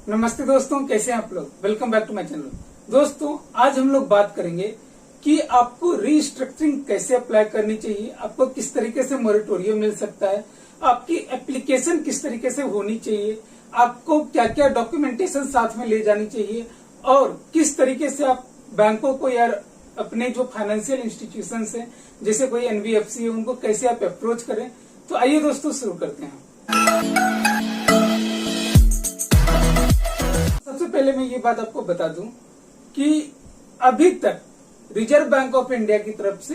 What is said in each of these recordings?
नमस्ते दोस्तों, कैसे हैं आप लोग। Welcome back to my channel. दोस्तों, आज हम लोग बात करेंगे कि आपको रीस्ट्रक्चरिंग कैसे अप्लाई करनी चाहिए, आपको किस तरीके से मोरेटोरियम मिल सकता है, आपकी एप्लीकेशन किस तरीके से होनी चाहिए, आपको क्या क्या डॉक्यूमेंटेशन साथ में ले जानी चाहिए और किस तरीके से आप बैंकों को या अपने जो फाइनेंशियल इंस्टीट्यूशन है जैसे कोई एनबीएफसी है उनको कैसे आप अप्रोच करें। तो आइए दोस्तों शुरू करते हैं। सबसे पहले मैं ये बात आपको बता दूं कि अभी तक रिजर्व बैंक ऑफ इंडिया की तरफ से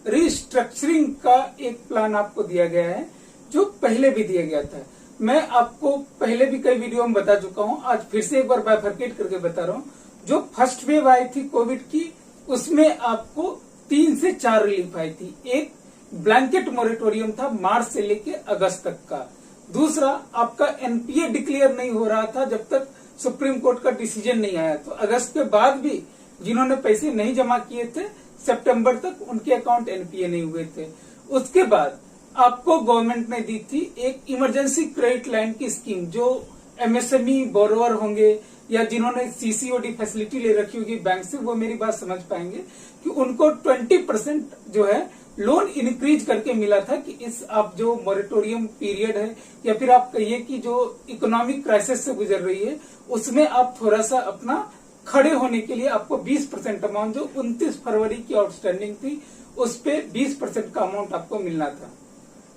रीस्ट्रक्चरिंग का एक प्लान आपको दिया गया है जो पहले भी दिया गया था। मैं आपको पहले भी कई वीडियो में बता चुका हूं, आज फिर से एक बार बाइफरकेट करके बता रहा हूं। जो फर्स्ट वेव आई थी कोविड की, उसमें आपको 3 से 4 रिलीफ आई थी। एक ब्लैंकेट मोरेटोरियम था मार्च से लेके अगस्त तक का। दूसरा, आपका एनपीए डिक्लेयर नहीं हो रहा था जब तक सुप्रीम कोर्ट का डिसीजन नहीं आया। तो अगस्त के बाद भी जिन्होंने पैसे नहीं जमा किए थे सितंबर तक उनके अकाउंट एनपीए नहीं हुए थे। उसके बाद आपको गवर्नमेंट ने दी थी एक इमरजेंसी क्रेडिट लाइन की स्कीम, जो एमएसएमई बोरोवर होंगे या जिन्होंने सीसीओडी फैसिलिटी ले रखी होगी बैंक से, वो मेरी बात समझ पाएंगे कि उनको 20% जो है लोन इंक्रीज करके मिला था कि इस आप जो मोरेटोरियम पीरियड है या फिर आप कहिए कि जो इकोनॉमिक क्राइसिस से गुजर रही है उसमें आप थोड़ा सा अपना खड़े होने के लिए आपको 20% अमाउंट, जो 29 फरवरी की आउटस्टैंडिंग थी उस पे 20% का अमाउंट आपको मिलना था।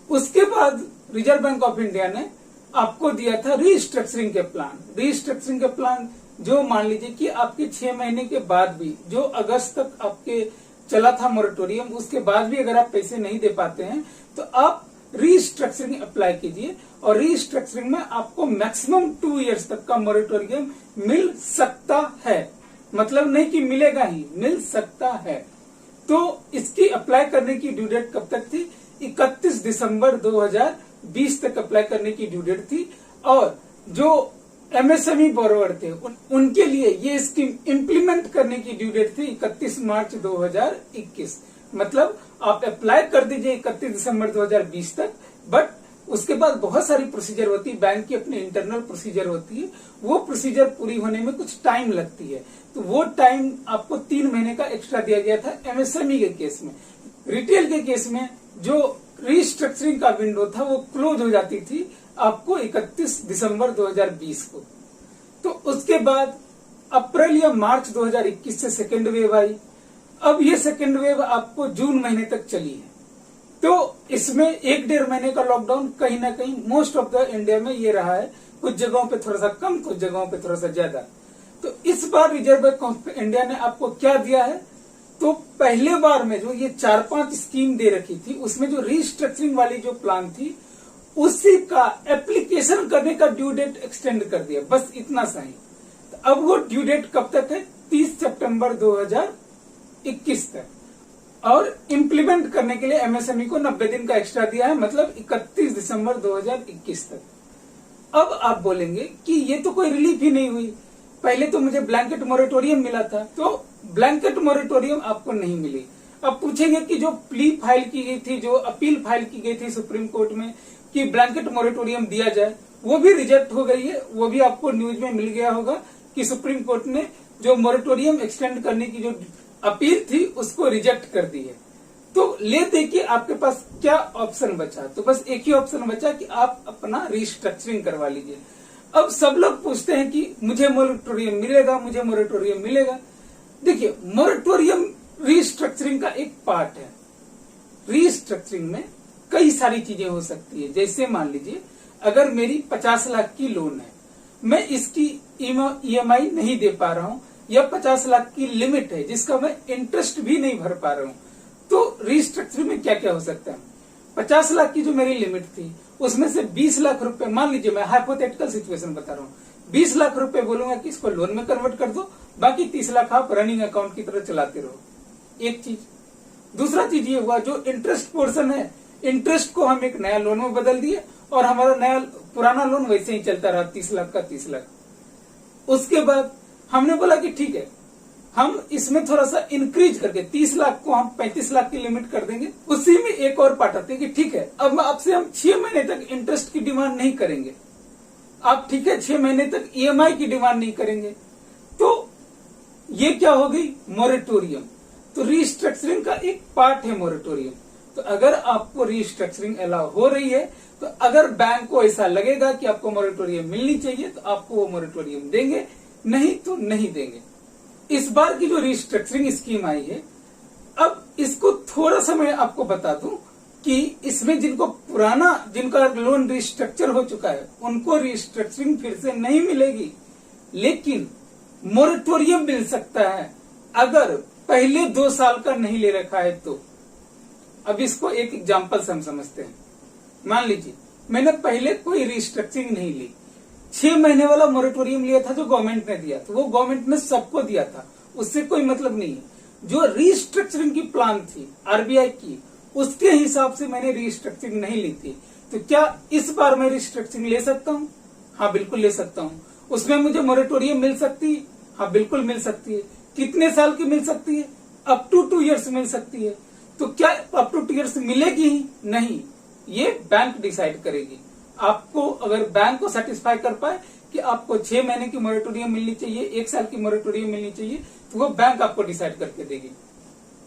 उसके बाद रिजर्व बैंक ऑफ इंडिया ने आपको दिया था रीस्ट्रक्चरिंग के प्लान। रीस्ट्रक्चरिंग के प्लान जो मान लीजिए कि आपके 6 महीने के बाद भी, जो अगस्त तक आपके चला था मोरेटोरियम, उसके बाद भी अगर आप पैसे नहीं दे पाते हैं तो आप रीस्ट्रक्चरिंग अप्लाई कीजिए और रीस्ट्रक्चरिंग में आपको मैक्सिमम 2 इयर्स तक का मोरेटोरियम मिल सकता है। मतलब नहीं कि मिलेगा ही, मिल सकता है। तो इसकी अप्लाई करने की ड्यू डेट कब तक थी? 31 दिसंबर 2020 तक अप्लाई करने की ड्यू डेट थी। और जो एमएसएमई बोरोवर थे उनके लिए ये स्कीम इम्प्लीमेंट करने की ड्यू डेट थी 31 मार्च 2021। मतलब आप अप्लाई कर दीजिए 31 दिसंबर 2020 तक, बट उसके बाद बहुत सारी प्रोसीजर होती है, बैंक की अपनी इंटरनल प्रोसीजर होती है, वो प्रोसीजर पूरी होने में कुछ टाइम लगती है। तो वो टाइम आपको 3 महीने का एक्स्ट्रा दिया गया था एमएसएमई के केस में। रिटेल के केस में जो रीस्ट्रक्चरिंग का विंडो था वो क्लोज हो जाती थी आपको 31 दिसंबर 2020 को। तो उसके बाद अप्रैल या मार्च 2021 से सेकेंड वेव आई। अब ये सेकेंड वेव आपको जून महीने तक चली है। तो इसमें 1-1.5 महीने का लॉकडाउन कहीं ना कहीं मोस्ट ऑफ द इंडिया में ये रहा है, कुछ जगहों पे थोड़ा सा कम, कुछ जगहों पे थोड़ा सा ज्यादा। तो इस बार रिजर्व बैंक ऑफ इंडिया ने आपको क्या दिया है? तो पहले बार में जो ये 4-5 स्कीम दे रखी थी उसमें जो रीस्ट्रक्चरिंग वाली जो प्लान थी उसी का एप्लीकेशन करने का ड्यू डेट एक्सटेंड कर दिया, बस इतना सा ही। तो अब वो ड्यू डेट कब तक है? 30 सितंबर 2021 तक। और इम्प्लीमेंट करने के लिए एमएसएमई को 90 दिन का एक्स्ट्रा दिया है, मतलब 31 दिसंबर 2021 तक। अब आप बोलेंगे कि ये तो कोई रिलीफ ही नहीं हुई, पहले तो मुझे ब्लैंकेट मोरेटोरियम मिला था। तो ब्लैंकेट मोरेटोरियम आपको नहीं मिली। अब पूछेंगे कि जो प्ली फाइल की गई थी, जो अपील फाइल की गई थी सुप्रीम कोर्ट में कि ब्लैंकेट मोरेटोरियम दिया जाए, वो भी रिजेक्ट हो गई है। वो भी आपको न्यूज में मिल गया होगा कि सुप्रीम कोर्ट ने जो मोरेटोरियम एक्सटेंड करने की जो अपील थी उसको रिजेक्ट कर दी है। तो ले देखिए आपके पास क्या ऑप्शन बचा। तो बस एक ही ऑप्शन बचा कि आप अपना रीस्ट्रक्चरिंग करवा लीजिए। अब सब लोग पूछते हैं कि मुझे मोरेटोरियम मिलेगा, मुझे मोरेटोरियम मिलेगा। देखिए, मोरेटोरियम रीस्ट्रक्चरिंग का एक पार्ट है। रीस्ट्रक्चरिंग में कई सारी चीजें हो सकती है। जैसे मान लीजिए अगर मेरी 50 लाख की लोन है, मैं इसकी ईएमआई नहीं दे पा रहा हूं, या 50 लाख की लिमिट है जिसका मैं इंटरेस्ट भी नहीं भर पा रहा हूं, तो रीस्ट्रक्चरिंग में क्या क्या हो सकता है? 50 लाख की जो मेरी लिमिट थी उसमें से 20 लाख रुपए, मान लीजिए मैं हाइपोथेटिकल सिचुएशन बता रहा हूँ, 20 लाख रुपए बोलूंगा कि इसको लोन में कन्वर्ट कर दो, बाकी 30 लाख आप रनिंग अकाउंट की तरह चलाते रहो। एक चीज। दूसरा चीज ये हुआ, जो इंटरेस्ट पोर्शन है, इंटरेस्ट को हम एक नया लोन में बदल दिए और हमारा नया पुराना लोन वैसे ही चलता रहा, 30 लाख का 30 लाख। उसके बाद हमने बोला कि ठीक है, हम इसमें थोड़ा सा इंक्रीज करके 30 लाख को हम 35 लाख की लिमिट कर देंगे। उसी में एक और पार्ट आते हैं कि ठीक है, अब आपसे हम 6 महीने तक इंटरेस्ट की डिमांड नहीं करेंगे, आप ठीक है 6 महीने तक ईएमआई की डिमांड नहीं करेंगे, तो ये क्या हो गई, मोरेटोरियम। तो रीस्ट्रक्चरिंग का एक पार्ट है मोरेटोरियम। तो अगर आपको रीस्ट्रक्चरिंग अलाउ हो रही है, तो अगर बैंक को ऐसा लगेगा कि आपको मोरेटोरियम मिलनी चाहिए तो आपको वो मोरेटोरियम देंगे, नहीं तो नहीं देंगे। इस बार की जो रीस्ट्रक्चरिंग स्कीम आई है, अब इसको थोड़ा सा मैं आपको बता दूं कि इसमें जिनका लोन रिस्ट्रक्चर हो चुका है उनको रिस्ट्रक्चरिंग फिर से नहीं मिलेगी, लेकिन मोरेटोरियम मिल सकता है अगर पहले 2 साल का नहीं ले रखा है तो। अब इसको एक एग्जांपल से हम समझते हैं। मान लीजिए मैंने पहले कोई रिस्ट्रक्चरिंग नहीं ली, 6 महीने वाला मोरेटोरियम लिया था जो गवर्नमेंट ने दिया, तो वो गवर्नमेंट ने सबको दिया था, उससे कोई मतलब नहीं है। जो रिस्ट्रक्चरिंग की प्लान थी आरबीआई की, उसके हिसाब से मैंने रिस्ट्रक्चरिंग नहीं ली थी, तो क्या इस बार मैं रिस्ट्रक्चरिंग ले सकता हूँ? हाँ बिल्कुल ले सकता हूँ। उसमें मुझे मोरेटोरियम मिल सकती है? हाँ बिल्कुल मिल सकती है। कितने साल की मिल सकती है? अप टू 2 ईयर्स मिल सकती है। तो क्या अप टू 2 ईयर्स मिलेगी ही? नहीं, ये बैंक डिसाइड करेगी। आपको अगर बैंक को सेटिस्फाई कर पाए कि आपको 6 महीने की मोरेटोरियम मिलनी चाहिए, 1 साल की मोरेटोरियम मिलनी चाहिए, तो वो बैंक आपको डिसाइड करके देगी।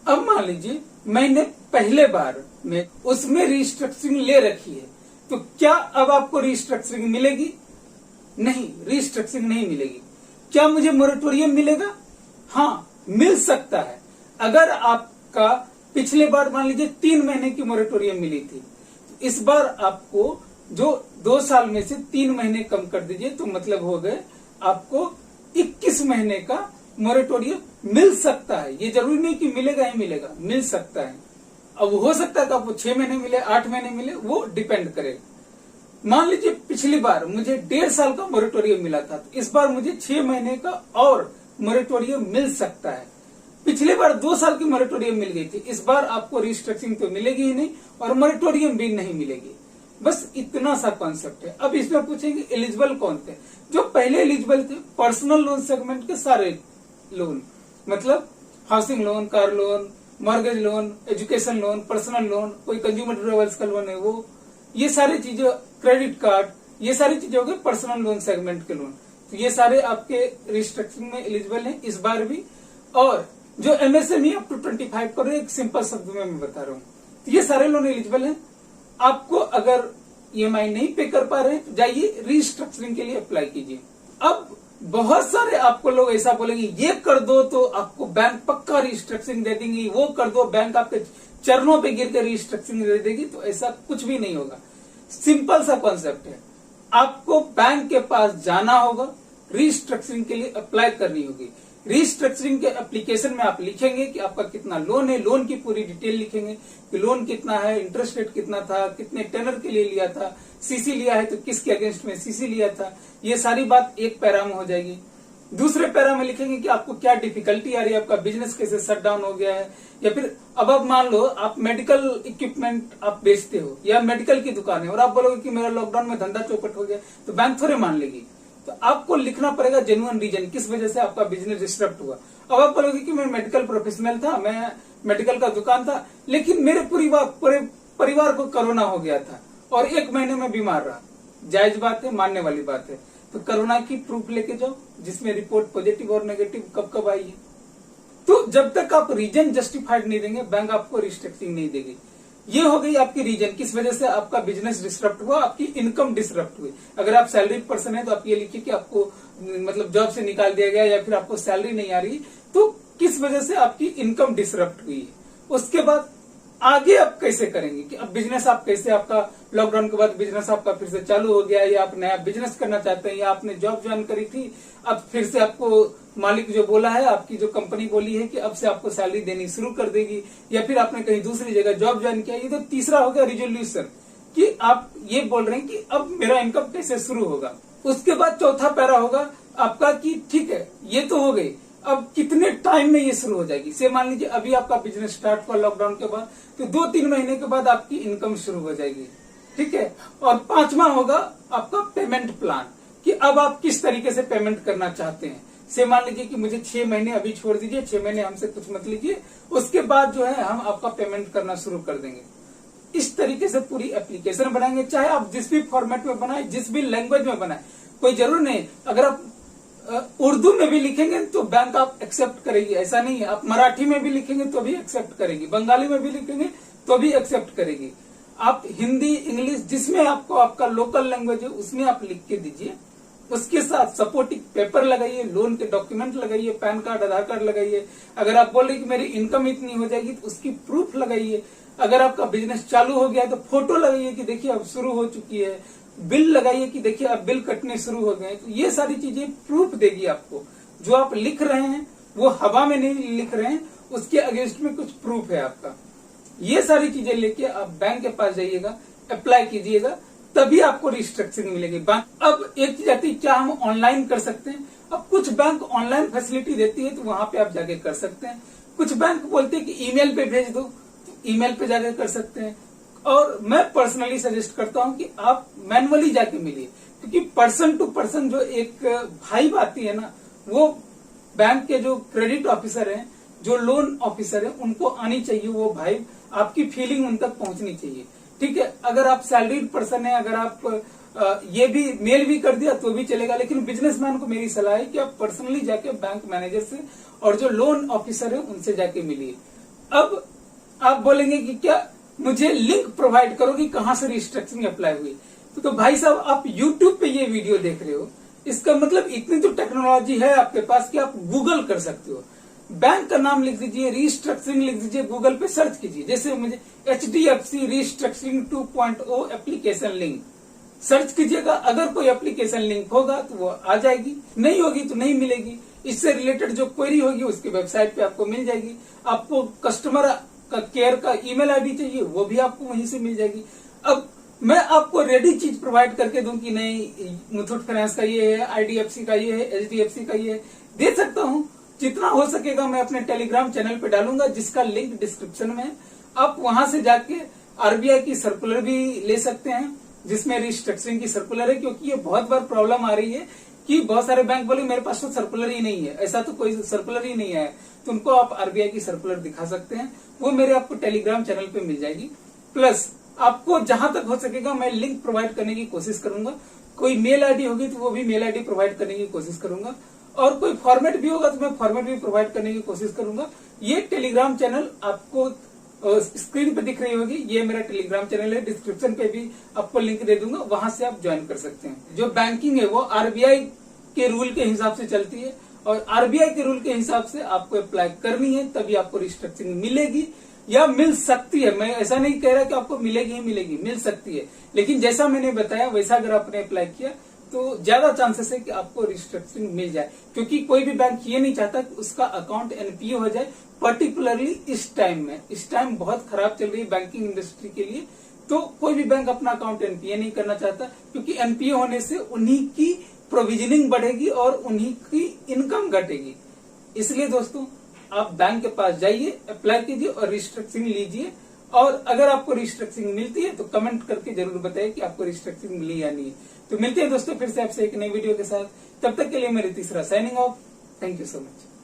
अब मान लीजिए मैंने पहले बार में उसमें रिस्ट्रक्चरिंग ले रखी है, तो क्या अब आपको रिस्ट्रक्चरिंग मिलेगी? नहीं, रिस्ट्रक्चरिंग नहीं मिलेगी। क्या मुझे मोरेटोरियम मिलेगा? हाँ मिल सकता है। अगर आपका पिछले बार मान लीजिए 3 महीने की मोरेटोरियम मिली थी, तो इस बार आपको जो 2 साल में से 3 महीने कम कर दीजिए, तो मतलब हो गए आपको 21 महीने का मोरेटोरियम मिल सकता है। ये जरूरी नहीं कि मिलेगा ही मिलेगा, मिल सकता है। अब हो सकता है कि आपको 6 महीने मिले, 8 महीने मिले, वो डिपेंड करेगा। मान लीजिए पिछली बार मुझे 1.5 साल का मोरेटोरियम मिला था, तो इस बार मुझे 6 महीने का और मोरेटोरियम मिल सकता है। पिछले बार 2 साल की मोरेटोरियम मिल गई थी, इस बार आपको रिस्ट्रक्चरिंग तो मिलेगी ही नहीं और मोरेटोरियम भी नहीं मिलेगी। बस इतना सा कॉन्सेप्ट है। अब इसमें पूछेंगे एलिजिबल कौन थे? जो पहले एलिजिबल थे पर्सनल लोन सेगमेंट के सारे लोन, मतलब housing loan, car loan, mortgage loan, education loan, personal loan, कोई कंज्यूमर ड्यूरेबल्स का लोन है वो, ये सारी चीजें, क्रेडिट कार्ड, ये सारी चीजें हो गई पर्सनल लोन सेगमेंट के लोन। तो ये सारे आपके रिस्ट्रक्चरिंग में एलिजिबल हैं इस बार भी। और जो एमएसएमई अप टू 25 करोड़, एक सिंपल शब्द में मैं बता रहा हूँ, तो ये सारे लोन एलिजिबल हैं। आपको अगर ईएमआई नहीं पे कर पा रहे हैं तो जाइए रिस्ट्रक्चरिंग के लिए अप्लाई कीजिए। अब बहुत सारे आपको लोग ऐसा बोलेंगे ये कर दो तो आपको बैंक पक्का रिस्ट्रक्चरिंग दे देंगी, वो कर दो बैंक आपके चरणों पे गिर कर रिस्ट्रक्चरिंग दे देगी, तो ऐसा कुछ भी नहीं होगा। सिंपल सा कॉन्सेप्ट है, आपको बैंक के पास जाना होगा, रिस्ट्रक्चरिंग के लिए अप्लाई करनी होगी। रिस्ट्रक्चरिंग के एप्लीकेशन में आप लिखेंगे कि आपका कितना लोन है, लोन की पूरी डिटेल लिखेंगे कि लोन कितना है, इंटरेस्ट रेट कितना था, कितने टेनर के लिए लिया था, सीसी लिया है तो किसके अगेंस्ट में सीसी लिया था, ये सारी बात एक पैरा में हो जाएगी। दूसरे पैरा में लिखेंगे कि आपको क्या डिफिकल्टी आ रही है, आपका बिजनेस कैसे शट डाउन हो गया है, या फिर अब आप मान लो आप मेडिकल इक्विपमेंट आप बेचते हो या मेडिकल की दुकान है और आप बोलोगे कि मेरा लॉकडाउन में धंधा चौपट हो गया, तो बैंक थोड़े मान लेगी। तो आपको लिखना पड़ेगा जेन्युइन रीजन, किस वजह से आपका बिजनेस डिस्टर्ब हुआ। अब आप बोलोगे कि मैं मेडिकल प्रोफेशनल था, मैं मेडिकल का दुकान था, लेकिन मेरे पूरे परिवार को कोरोना हो गया था और 1 महीने में बीमार रहा। जायज बात है, मानने वाली बात है। तो कोरोना की प्रूफ लेके जाओ जिसमें रिपोर्ट पॉजिटिव और नेगेटिव कब कब आई है। तो जब तक आप रीजन जस्टिफाइड नहीं देंगे, बैंक आपको रिस्ट्रक्चरिंग नहीं देगी। ये हो गई आपकी रीजन, किस वजह से आपका बिजनेस डिस्टर्ब हुआ, आपकी इनकम डिस्टर्ब हुई। अगर आप सैलरी पर्सन है तो आप ये लिखिए कि आपको मतलब जॉब से निकाल दिया गया या फिर आपको सैलरी नहीं आ रही, तो किस वजह से आपकी इनकम डिस्टर्ब हुई है। उसके बाद आगे आप कैसे करेंगे कि अब बिजनेस आप कैसे, आपका लॉकडाउन के बाद बिजनेस आपका फिर से चालू हो गया, या आप नया बिजनेस करना चाहते हैं, या आपने जॉब ज्वाइन करी थी, अब फिर से आपको मालिक जो बोला है, आपकी जो कंपनी बोली है कि अब से आपको सैलरी देनी शुरू कर देगी, या फिर आपने कहीं दूसरी जगह जॉब ज्वाइन किया। ये तो तीसरा हो गया रिजोल्यूशन, कि आप ये बोल रहे हैं कि अब मेरा इनकम कैसे शुरू होगा। उसके बाद चौथा पैरा होगा आपका कि ठीक है ये तो हो गई, अब कितने टाइम में ये शुरू हो जाएगी। से मान लीजिए अभी आपका बिजनेस स्टार्ट हुआ लॉकडाउन के बाद, तो 2-3 महीने के बाद आपकी इनकम शुरू हो जाएगी, ठीक है। और 5वां होगा आपका पेमेंट प्लान, कि अब आप किस तरीके से पेमेंट करना चाहते हैं। से मान लीजिए कि मुझे 6 महीने अभी छोड़ दीजिए, 6 महीने हमसे कुछ मत लीजिए, उसके बाद जो है हम आपका पेमेंट करना शुरू कर देंगे। इस तरीके से पूरी एप्लीकेशन बनाएंगे, चाहे आप जिस भी फॉर्मेट में बनाए, जिस भी लैंग्वेज में बनाए, कोई जरूर नहीं। अगर आप उर्दू में भी लिखेंगे तो बैंक आप एक्सेप्ट करेगी, ऐसा नहीं है। आप मराठी में भी लिखेंगे तो भी एक्सेप्ट करेगी, बंगाली में भी लिखेंगे तो भी एक्सेप्ट करेगी। आप हिंदी, इंग्लिश, जिसमें आपको आपका लोकल लैंग्वेज है उसमें आप लिख के दीजिए। उसके साथ सपोर्टिंग पेपर लगाइए, लोन के डॉक्यूमेंट लगाइए, पैन कार्ड, आधार कार्ड लगाइए। अगर आप बोले कि मेरी इनकम इतनी हो जाएगी तो उसकी प्रूफ लगाइए। अगर आपका बिजनेस चालू हो गया तो फोटो लगाइए कि देखिए अब शुरू हो चुकी है। बिल लगाइए कि देखिए अब बिल कटने शुरू हो गए। तो ये सारी चीजें प्रूफ देगी आपको। जो आप लिख रहे हैं वो हवा में नहीं लिख रहे हैं, उसके अगेंस्ट में कुछ प्रूफ है आपका। ये सारी चीजें लेके आप बैंक के पास जाइएगा, अप्लाई कीजिएगा, तभी आपको रिस्ट्रक्चरिंग मिलेगी। अब एक चीज आती है, क्या हम ऑनलाइन कर सकते हैं? अब कुछ बैंक ऑनलाइन फैसिलिटी देती है तो वहां पे आप जाके कर सकते हैं। कुछ बैंक बोलते हैं कि ईमेल पे भेज दो, तो ईमेल पे जाके कर सकते हैं। और मैं पर्सनली सजेस्ट करता हूं कि आप मैनुअली जाके मिलिए, क्योंकि पर्सन टू पर्सन जो एक वाइब आती है ना, वो बैंक के जो क्रेडिट ऑफिसर हैं, जो लोन ऑफिसर हैं, उनको आनी चाहिए। वो वाइब, आपकी फीलिंग उन तक पहुंचनी चाहिए। ठीक है, अगर आप सैलरीड पर्सन है, अगर आप ये भी मेल भी कर दिया तो भी चलेगा, लेकिन बिजनेसमैन को मेरी सलाह है कि आप पर्सनली जाके बैंक मैनेजर से और जो लोन ऑफिसर है उनसे जाके मिलिए। अब आप बोलेंगे कि क्या मुझे लिंक प्रोवाइड करो कि कहां से रिस्ट्रक्चरिंग अप्लाई हुई। तो भाई साहब, आप यूट्यूब पे ये वीडियो देख रहे हो, इसका मतलब इतनी तो टेक्नोलॉजी है आपके पास कि आप गूगल कर सकते हो। बैंक का नाम लिख दीजिए, रिस्ट्रक्चरिंग लिख दीजिए, गूगल पे सर्च कीजिए। जैसे मुझे HDFC restructuring 2.0 application link search कीजिएगा। अगर कोई एप्लीकेशन लिंक होगा तो वो आ जाएगी, नहीं होगी तो नहीं मिलेगी। इससे रिलेटेड जो क्वेरी होगी उसकी वेबसाइट पे आपको मिल जाएगी। आपको कस्टमर का केयर का ईमेल आईडी चाहिए, वो भी आपको वहीं से मिल जाएगी। अब मैं आपको रेडी चीज प्रोवाइड करके दूं कि नहीं मुथूट फाइनेंस का ये है, IDFC का ये है, HDFC का ये है, दे सकता हूं। जितना हो सकेगा मैं अपने टेलीग्राम चैनल पे डालूंगा, जिसका लिंक डिस्क्रिप्शन में है। आप वहां से जाके RBI की सर्कुलर भी ले सकते हैं, जिसमें रिस्ट्रक्चरिंग की सर्कुलर है। क्योंकि ये बहुत बार प्रॉब्लम आ रही है कि बहुत सारे बैंक बोले मेरे पास तो सर्कुलर ही नहीं है, ऐसा तो कोई सर्कुलर ही नहीं है। तो उनको आप RBI की सर्कुलर दिखा सकते हैं, वो मेरे आपको टेलीग्राम चैनल पे मिल जाएगी। प्लस आपको जहां तक हो सकेगा मैं लिंक प्रोवाइड करने की कोशिश करूंगा। कोई मेल आईडी होगी तो वो भी मेल आईडी प्रोवाइड करने की कोशिश करूंगा, और कोई फॉर्मेट भी होगा तो मैं फॉर्मेट भी प्रोवाइड करने की कोशिश करूंगा। ये टेलीग्राम चैनल आपको स्क्रीन पे दिख रही होगी, ये मेरा टेलीग्राम चैनल है। डिस्क्रिप्शन पे भी आपको लिंक दे दूंगा, वहां से आप ज्वाइन कर सकते हैं। जो बैंकिंग है वो RBI के रूल के हिसाब से चलती है, और RBI के रूल के हिसाब से आपको अप्लाई करनी है, तभी आपको रिस्ट्रक्चरिंग मिलेगी या मिल सकती है। मैं ऐसा नहीं कह रहा कि आपको मिलेगी ही मिलेगी, मिल सकती है। लेकिन जैसा मैंने बताया वैसा अगर आपने अप्लाई किया तो ज्यादा चांसेस है कि आपको रिस्ट्रक्चरिंग मिल जाए। क्योंकि कोई भी बैंक ये नहीं चाहता कि उसका अकाउंट NPA हो जाए, पर्टिकुलरली इस टाइम में। इस टाइम बहुत खराब चल रही है बैंकिंग इंडस्ट्री के लिए, तो कोई भी बैंक अपना अकाउंट NPA नहीं करना चाहता, क्योंकि NPA होने से उन्हीं की प्रोविजनिंग बढ़ेगी और उन्हीं की इनकम घटेगी। इसलिए दोस्तों, आप बैंक के पास जाइए, अप्लाई कीजिए और रिस्ट्रक्चरिंग लीजिए। और अगर आपको रिस्ट्रक्चरिंग मिलती है तो कमेंट करके जरूर बताइए कि आपको रिस्ट्रक्चरिंग मिली या नहीं। तो मिलते हैं दोस्तों फिर से आपसे एक नई वीडियो के साथ। तब तक के लिए मेरी तीसरा signing off. Thank you so much.